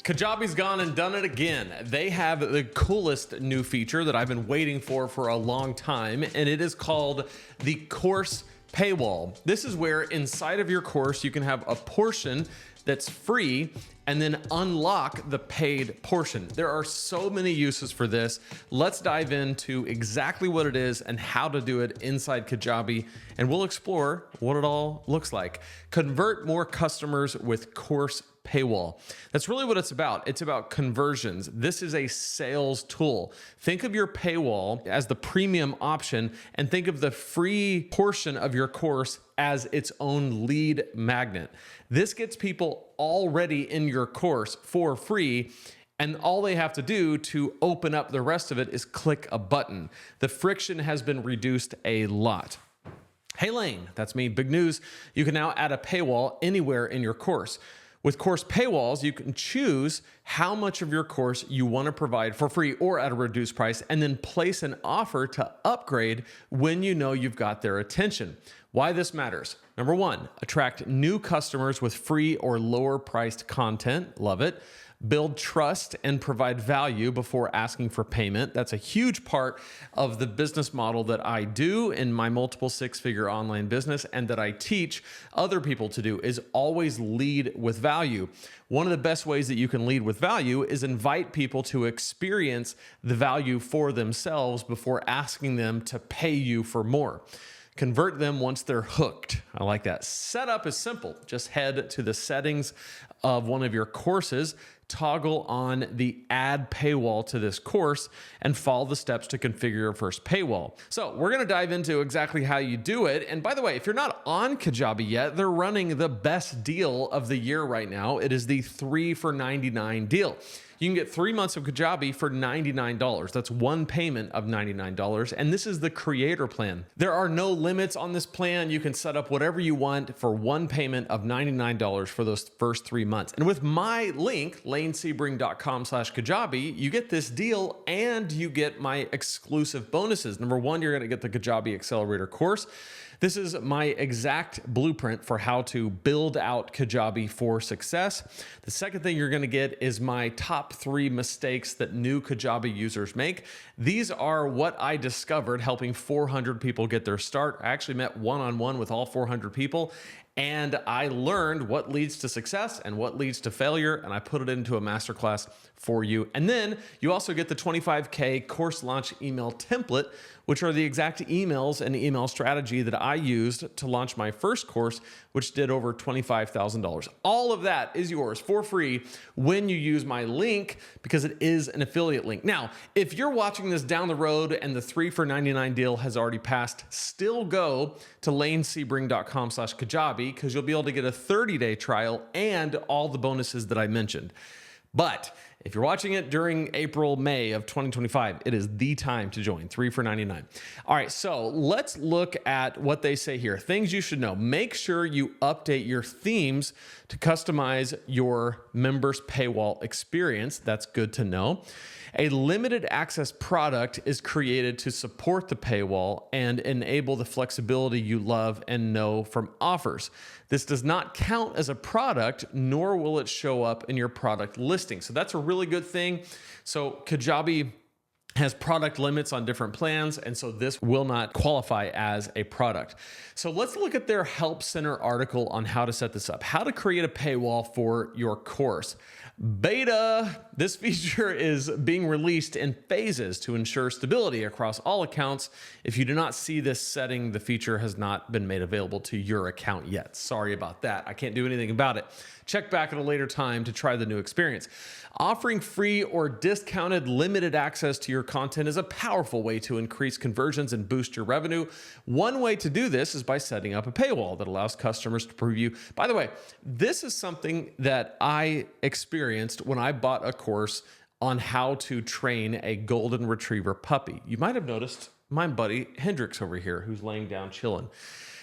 Kajabi's gone and done it again. They have the coolest new feature that I've been waiting for a long time, and it is called the Course Paywall. This is where inside of your course, you can have a portion that's free and then unlock the paid portion. There are so many uses for this. Let's dive into exactly what it is and how to do it inside Kajabi, and we'll explore what it all looks like. Convert more customers with Course Paywall. That's really what it's about. It's about conversions. This is a sales tool. Think of your paywall as the premium option and think of the free portion of your course as its own lead magnet. This gets people already in your course for free, and all they have to do to open up the rest of it is click a button. The friction has been reduced a lot. Hey Lane, that's me, big news. You can now add a paywall anywhere in your course. With Course Paywalls, you can choose how much of your course you want to provide for free or at a reduced price, and then place an offer to upgrade when you know you've got their attention. Why this matters. Number one, attract new customers with free or lower priced content. Love it. Build trust and provide value before asking for payment. That's a huge part of the business model that I do in my multiple six-figure online business and that I teach other people to do, is always lead with value. One of the best ways that you can lead with value is invite people to experience the value for themselves before asking them to pay you for more. Convert them once they're hooked. I like that. Setup is simple. Just head to the settings of one of your courses, toggle on the add paywall to this course, and follow the steps to configure your first paywall. So we're going to dive into exactly how you do it. And by the way, if you're not on Kajabi yet, they're running the best deal of the year right now. It is the 3 for $99 deal. You can get 3 months of Kajabi for $99. That's one payment of $99. And this is the creator plan. There are no limits on this plan. You can set up whatever you want for one payment of $99 for those first 3 months. And with my link, lanesebring.com/Kajabi, you get this deal and you get my exclusive bonuses. Number one, you're going to get the Kajabi Accelerator course. This is my exact blueprint for how to build out Kajabi for success. The second thing you're going to get is my top 3 mistakes that new Kajabi users make. These are what I discovered helping 400 people get their start. I actually met one-on-one with all 400 people, and I learned what leads to success and what leads to failure, and I put it into a masterclass for you. And then you also get the 25K course launch email template, which are the exact emails and email strategy that I used to launch my first course, which did over $25,000. All of that is yours for free when you use my link, because it is an affiliate link. Now, if you're watching this down the road and the 3 for $99 deal has already passed, still go to lanesebring.com/Kajabi, because you'll be able to get a 30-day trial and all the bonuses that I mentioned. But if you're watching it during April, May of 2025, it is the time to join. 3 for $99. All right, so let's look at what they say here. Things you should know. Make sure you update your themes to customize your members' paywall experience. That's good to know. A limited access product is created to support the paywall and enable the flexibility you love and know from offers. This does not count as a product, nor will it show up in your product listing. So that's a really good thing. So Kajabi has product limits on different plans, and so this will not qualify as a product. So let's look at their Help Center article on how to set this up, how to create a paywall for your course. Beta. This feature is being released in phases to ensure stability across all accounts. If you do not see this setting, the feature has not been made available to your account yet. Sorry about that. I can't do anything about it. Check back at a later time to try the new experience. Offering free or discounted limited access to your content is a powerful way to increase conversions and boost your revenue. One way to do this is by setting up a paywall that allows customers to preview. By the way, this is something that I experienced when I bought a course on how to train a golden retriever puppy. You might have noticed my buddy Hendrix over here, who's laying down chilling.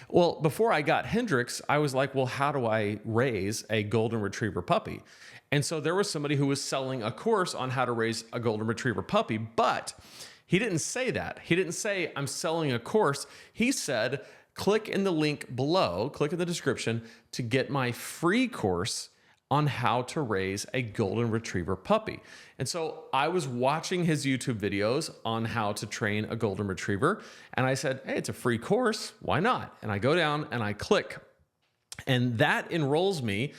Well, before I got Hendrix, I was like, well, how do I raise a golden retriever puppy? And so there was somebody who was selling a course on how to raise a golden retriever puppy, but he didn't say that. He didn't say, I'm selling a course. He said, click in the link below, click in the description to get my free course on how to raise a golden retriever puppy. And so I was watching his YouTube videos on how to train a golden retriever. And I said, hey, it's a free course. Why not? And I go down and I click. And that enrolls me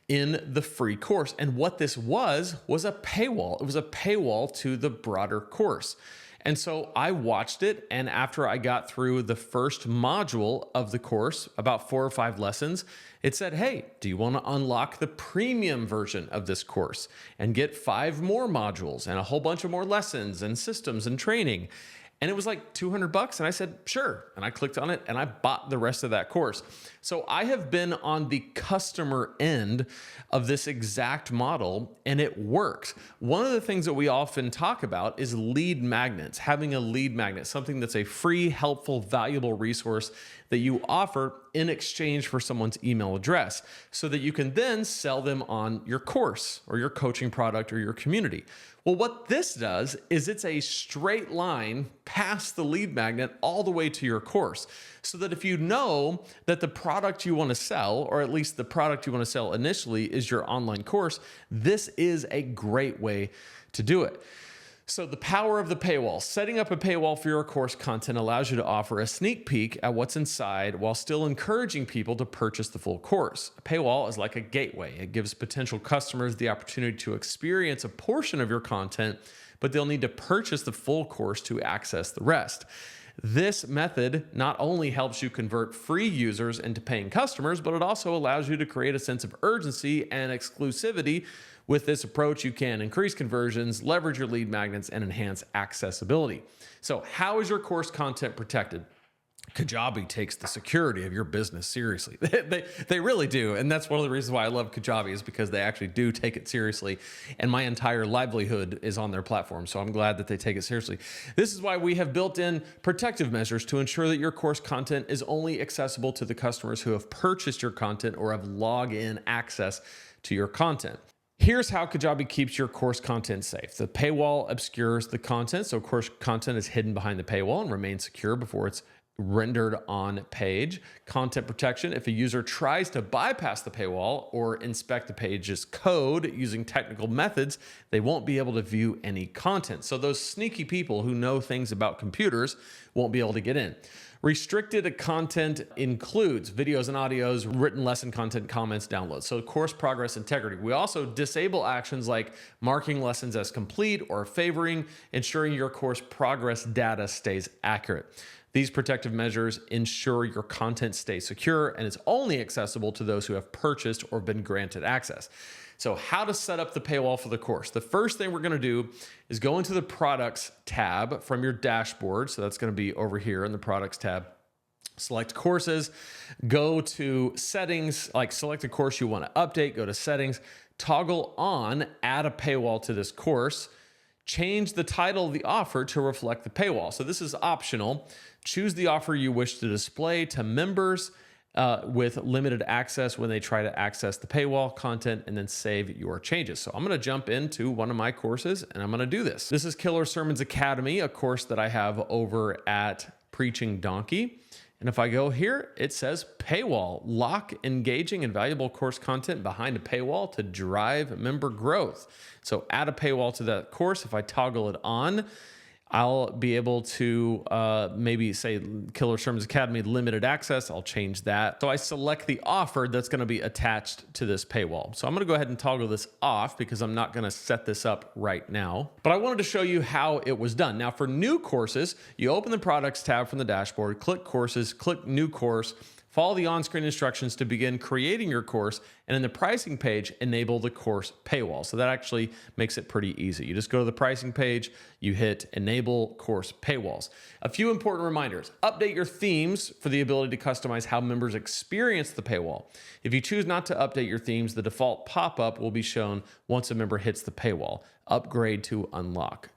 in the free course. And what this was a paywall. It was a paywall to the broader course. And so I watched it, and after I got through the first module of the course, about 4 or 5 lessons, it said, hey, do you want to unlock the premium version of this course and get 5 more modules and a whole bunch of more lessons and systems and training? And it was like $200, and I said, sure. And I clicked on it and I bought the rest of that course. So I have been on the customer end of this exact model, and it works. One of the things that we often talk about is lead magnets, having a lead magnet, something that's a free, helpful, valuable resource that you offer in exchange for someone's email address so that you can then sell them on your course or your coaching product or your community. Well, what this does is it's a straight line past the lead magnet all the way to your course. So that if you know that the product you want to sell, or at least the product you want to sell initially, is your online course, this is a great way to do it. So the power of the paywall. Setting up a paywall for your course content allows you to offer a sneak peek at what's inside while still encouraging people to purchase the full course. A paywall is like a gateway. It gives potential customers the opportunity to experience a portion of your content, but they'll need to purchase the full course to access the rest. This method not only helps you convert free users into paying customers, but it also allows you to create a sense of urgency and exclusivity. With this approach, you can increase conversions, leverage your lead magnets, and enhance accessibility. So how is your course content protected? Kajabi takes the security of your business seriously. They really do. And that's one of the reasons why I love Kajabi, is because they actually do take it seriously. And my entire livelihood is on their platform. So I'm glad that they take it seriously. This is why we have built in protective measures to ensure that your course content is only accessible to the customers who have purchased your content or have login access to your content. Here's how Kajabi keeps your course content safe. The paywall obscures the content, so course content is hidden behind the paywall and remains secure before it's rendered on page. Content protection: if a user tries to bypass the paywall or inspect the page's code using technical methods, they won't be able to view any content. So those sneaky people who know things about computers won't be able to get in. Restricted content includes videos and audios, written lesson content, comments, downloads. So course progress integrity. We also disable actions like marking lessons as complete or favoring, ensuring your course progress data stays accurate. These protective measures ensure your content stays secure and is only accessible to those who have purchased or been granted access. So how to set up the paywall for the course. The first thing we're going to do is go into the products tab from your dashboard. So that's going to be over here in the products tab. Select courses, go to settings, like select a course you want to update, go to settings, toggle on add a paywall to this course. Change the title of the offer to reflect the paywall. So this is optional. Choose the offer you wish to display to members with limited access when they try to access the paywall content, and then save your changes. So I'm going to jump into one of my courses and I'm going to do this. This is Killer Sermons Academy, a course that I have over at Preaching Donkey. And if I go here, it says paywall, lock engaging and valuable course content behind a paywall to drive member growth. So add a paywall to that course. If I toggle it on, I'll be able to maybe say Killer Sermons Academy limited access. I'll change that. So I select the offer that's going to be attached to this paywall. So I'm going to go ahead and toggle this off because I'm not going to set this up right now. But I wanted to show you how it was done. Now for new courses, you open the products tab from the dashboard, click courses, click new course, follow the on-screen instructions to begin creating your course, and in the pricing page, enable the course paywall. So that actually makes it pretty easy. You just go to the pricing page, you hit enable course paywalls. A few important reminders: update your themes for the ability to customize how members experience the paywall. If you choose not to update your themes, the default pop-up will be shown once a member hits the paywall. Upgrade to unlock.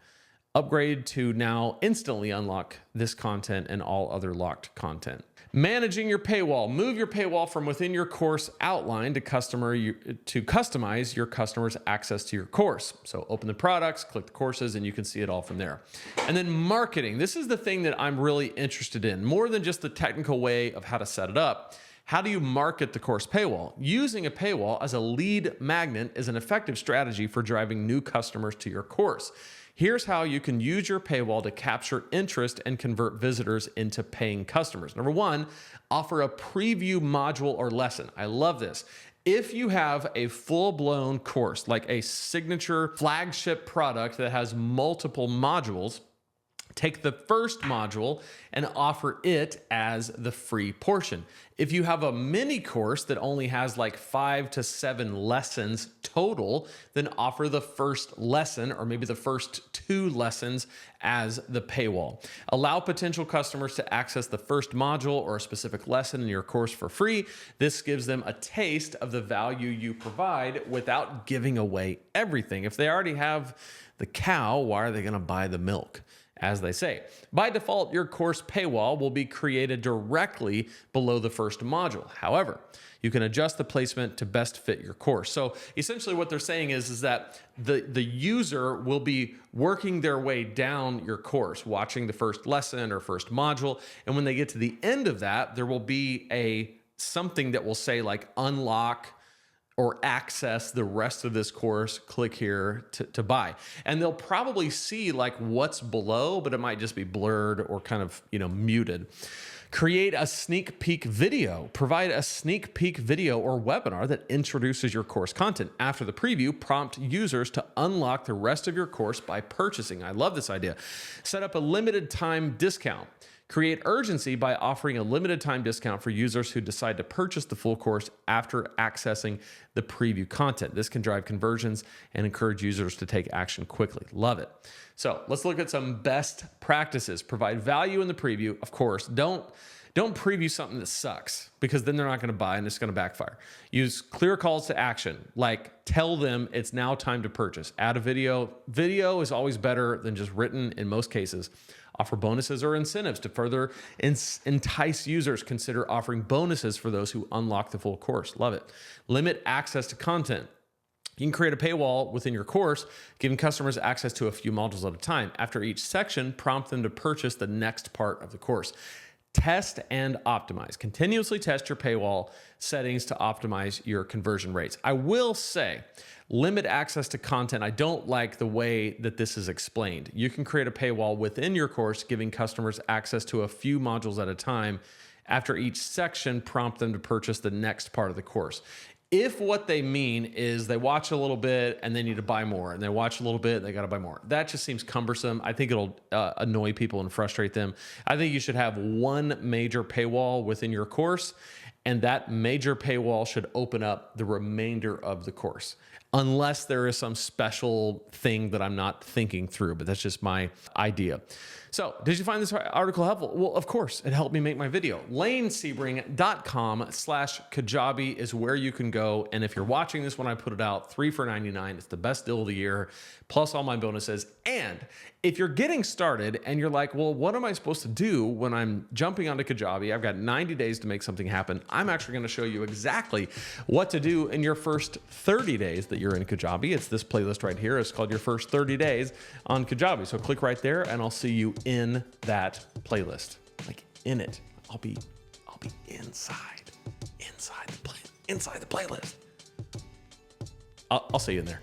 Upgrade to now instantly unlock this content and all other locked content. Managing your paywall. Move your paywall from within your course outline to customize your customers' access to your course. So open the products, click the courses, and you can see it all from there. And then marketing. This is the thing that I'm really interested in, more than just the technical way of how to set it up. How do you market the course paywall? Using a paywall as a lead magnet is an effective strategy for driving new customers to your course. Here's how you can use your paywall to capture interest and convert visitors into paying customers. Number one, offer a preview module or lesson. I love this. If you have a full-blown course, like a signature flagship product that has multiple modules, take the first module and offer it as the free portion. If you have a mini course that only has like 5 to 7 lessons total, then offer the first lesson or maybe the first 2 lessons as the paywall. Allow potential customers to access the first module or a specific lesson in your course for free. This gives them a taste of the value you provide without giving away everything. If they already have the cow, why are they going to buy the milk? As they say. By default, your course paywall will be created directly below the first module. However, you can adjust the placement to best fit your course. So essentially what they're saying is that the user will be working their way down your course, watching the first lesson or first module. And when they get to the end of that, there will be something that will say like unlock or access the rest of this course, click here to buy. And they'll probably see like what's below, but it might just be blurred or kind of, muted. Create a sneak peek video. Provide a sneak peek video or webinar that introduces your course content. After the preview, prompt users to unlock the rest of your course by purchasing. I love this idea. Set up a limited time discount. Create urgency by offering a limited time discount for users who decide to purchase the full course after accessing the preview content. This can drive conversions and encourage users to take action quickly. Love it. So let's look at some best practices. Provide value in the preview. Of course, don't preview something that sucks because then they're not going to buy and it's going to backfire. Use clear calls to action, like tell them it's now time to purchase. Add a video. Video is always better than just written in most cases. Offer bonuses or incentives to further entice users. Consider offering bonuses for those who unlock the full course. Love it. Limit access to content. You can create a paywall within your course, giving customers access to a few modules at a time. After each section, prompt them to purchase the next part of the course. Test and optimize. Continuously test your paywall settings to optimize your conversion rates. I will say, limit access to content. I don't like the way that this is explained. You can create a paywall within your course, giving customers access to a few modules at a time. After each section, prompt them to purchase the next part of the course. If what they mean is they watch a little bit and they need to buy more, and they watch a little bit and they got to buy more, that just seems cumbersome. I think it'll annoy people and frustrate them. I think you should have one major paywall within your course, and that major paywall should open up the remainder of the course, unless there is some special thing that I'm not thinking through, but that's just my idea. So did you find this article helpful? Well, of course, it helped me make my video. lanesebring.com/Kajabi is where you can go. And if you're watching this when I put it out, 3 for $99, it's the best deal of the year, plus all my bonuses. And if you're getting started and you're like, well, what am I supposed to do when I'm jumping onto Kajabi? I've got 90 days to make something happen. I'm actually going to show you exactly what to do in your first 30 days that you're in Kajabi. It's this playlist right here. It's called Your First 30 Days on Kajabi. So click right there and I'll see you in that playlist. Like in it. I'll be inside the playlist. I'll see you in there.